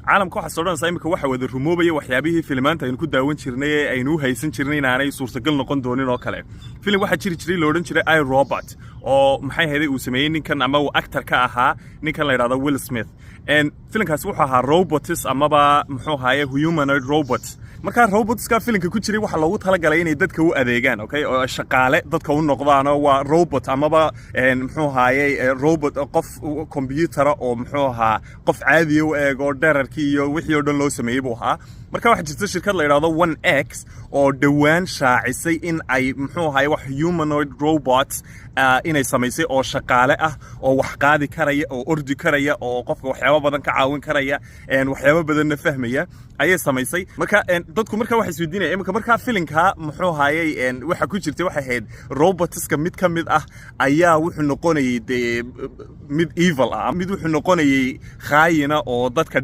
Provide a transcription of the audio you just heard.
caalamka waxa soo dhanaysa imika waxa wada rumoobaya waxyaabihii filmaanta aynu ku daawan jirnay ee aynu haysan jirnay inaanay suurtagal noqon doonin oo kale film waxa jiri jiray loo odhan jiray I Robot oo maxay ahayd uu sameeyay ninkan ama uu actor ka ahaa ninkan la yiraahdo Will Smith filmkaas wuxuu ahaa robots amaba muxuu ahaayay humanoid robots marka robotska filmka ku jiray waxa loogu talagalay inay dadka u adeegaan okay oo shaqaale dadka u noqdaan oo waa robot amaba muxuu ahaayay robot qof computer oo muxuu ahaa qof caadi u eego dherarkii iyo wixii oo dhan loo sameeyay buu ahaa marka waxa jirta shirkad la yiraahdo 1X oo dhawaan shaacisay in ay muxuu ahaayay wax humanoid robots inay samaysay oo shaqaale ah oo wax qaadi karaya oo ordi karaya oo qofka waxyaabo badan ka caawin karaya waxyaabo badan fahmaya ayay samaysay marka dadku marka waxa isweydiinayaan imika marka filimka muxuu ahaayay waxa ku jirtay waxa ahayd robotska mid ka mid ah ayaa wuxuu noqonayay mid evil ah mid wuxuu noqonayay khaayina oo dadka